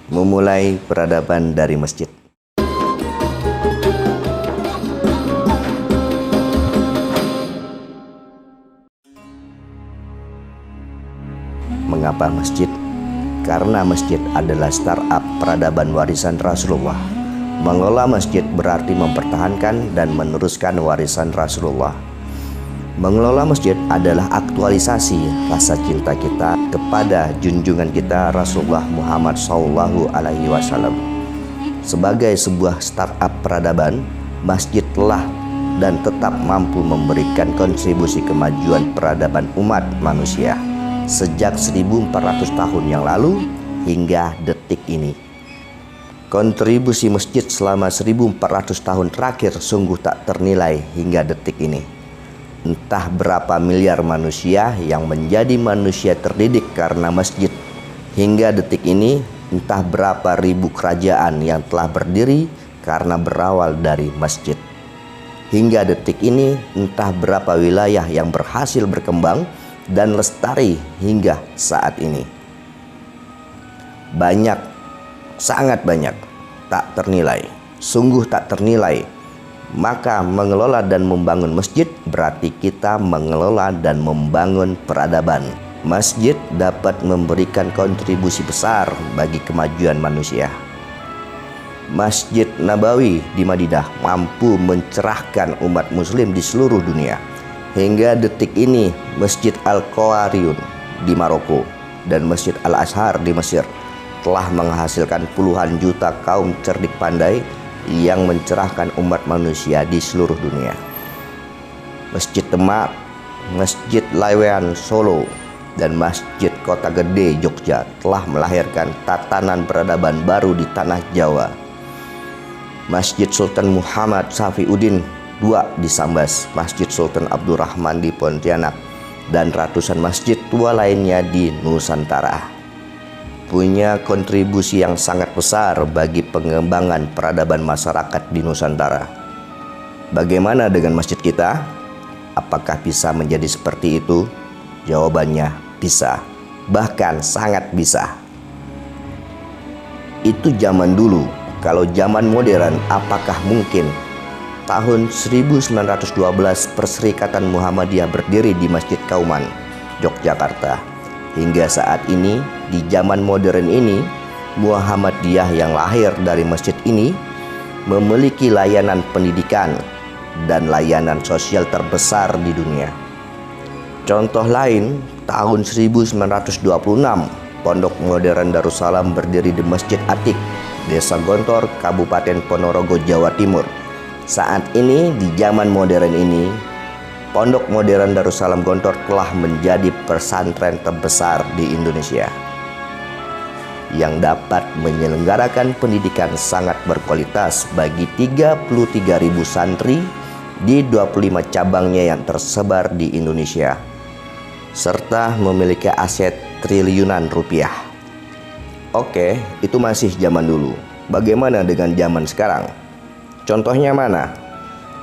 memulai peradaban dari masjid. Mengapa masjid? Karena masjid adalah startup peradaban warisan Rasulullah. Mengelola masjid berarti mempertahankan dan meneruskan warisan Rasulullah. Mengelola masjid adalah aktualisasi rasa cinta kita kepada junjungan kita Rasulullah Muhammad SAW. Sebagai sebuah startup peradaban, masjid telah dan tetap mampu memberikan kontribusi kemajuan peradaban umat manusia sejak 1400 tahun yang lalu hingga detik ini. Kontribusi masjid selama 1400 tahun terakhir sungguh tak ternilai hingga detik ini. Entah berapa miliar manusia yang menjadi manusia terdidik karena masjid. Hingga detik ini, entah berapa ribu kerajaan yang telah berdiri karena berawal dari masjid. Hingga detik ini, entah berapa wilayah yang berhasil berkembang dan lestari hingga saat ini. Banyak, sangat banyak, tak ternilai, sungguh tak ternilai. Maka mengelola dan membangun masjid berarti kita mengelola dan membangun peradaban. Masjid dapat memberikan kontribusi besar bagi kemajuan manusia. Masjid Nabawi di Madinah mampu mencerahkan umat muslim di seluruh dunia. Hingga detik ini, Masjid Al-Qawariyun di Maroko dan Masjid Al-Azhar di Mesir telah menghasilkan puluhan juta kaum cerdik pandai yang mencerahkan umat manusia di seluruh dunia. Masjid Demak, Masjid Lawean Solo, dan Masjid Kota Gede Jogja telah melahirkan tatanan peradaban baru di tanah Jawa. Masjid Sultan Muhammad Safiuddin II di Sambas, Masjid Sultan Abdurrahman di Pontianak, dan ratusan masjid tua lainnya di Nusantara punya kontribusi yang sangat besar bagi pengembangan peradaban masyarakat di Nusantara. Bagaimana dengan masjid kita? Apakah bisa menjadi seperti itu? Jawabannya bisa, bahkan sangat bisa. Itu zaman dulu. Kalau zaman modern, apakah mungkin? Tahun 1912 Perserikatan Muhammadiyah berdiri di Masjid Kauman, Yogyakarta. Hingga saat ini, di zaman modern ini, Muhammadiyah yang lahir dari masjid ini memiliki layanan pendidikan dan layanan sosial terbesar di dunia. Contoh lain, tahun 1926, Pondok Modern Darussalam berdiri di Masjid Atik, Desa Gontor, Kabupaten Ponorogo, Jawa Timur. Saat ini, di zaman modern ini, Pondok Modern Darussalam Gontor telah menjadi pesantren terbesar di Indonesia yang dapat menyelenggarakan pendidikan sangat berkualitas bagi 33.000 santri di 25 cabangnya yang tersebar di Indonesia, serta memiliki aset triliunan rupiah. Oke, itu masih zaman dulu. Bagaimana dengan zaman sekarang? Contohnya mana?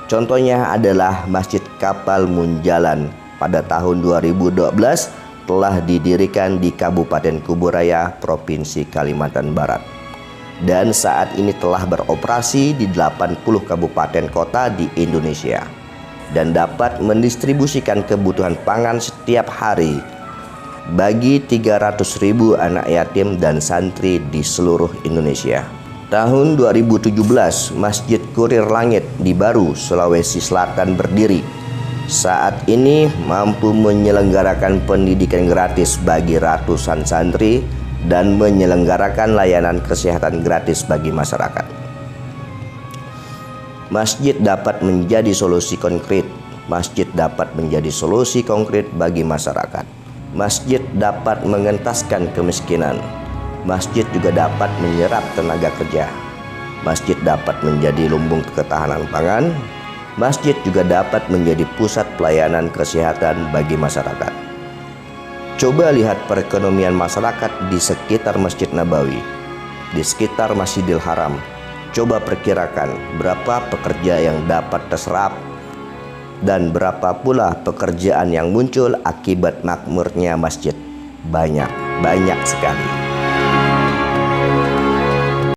Contohnya adalah Masjid Kapal Munjalan pada tahun 2012 telah didirikan di Kabupaten Kuburaya, Provinsi Kalimantan Barat. Dan saat ini telah beroperasi di 80 kabupaten kota di Indonesia dan dapat mendistribusikan kebutuhan pangan setiap hari bagi 300.000 anak yatim dan santri di seluruh Indonesia. Tahun 2017, Masjid Kurir Langit di Baru, Sulawesi Selatan berdiri. Saat ini mampu menyelenggarakan pendidikan gratis bagi ratusan santri dan menyelenggarakan layanan kesehatan gratis bagi masyarakat. Masjid dapat menjadi solusi konkret. Masjid dapat menjadi solusi konkret bagi masyarakat. Masjid dapat mengentaskan kemiskinan. Masjid juga dapat menyerap tenaga kerja. Masjid dapat menjadi lumbung ketahanan pangan. Masjid juga dapat menjadi pusat pelayanan kesehatan bagi masyarakat. Coba lihat perekonomian masyarakat di sekitar Masjid Nabawi, di sekitar Masjidil Haram. Coba perkirakan berapa pekerja yang dapat terserap dan berapa pula pekerjaan yang muncul akibat makmurnya masjid. Banyak sekali.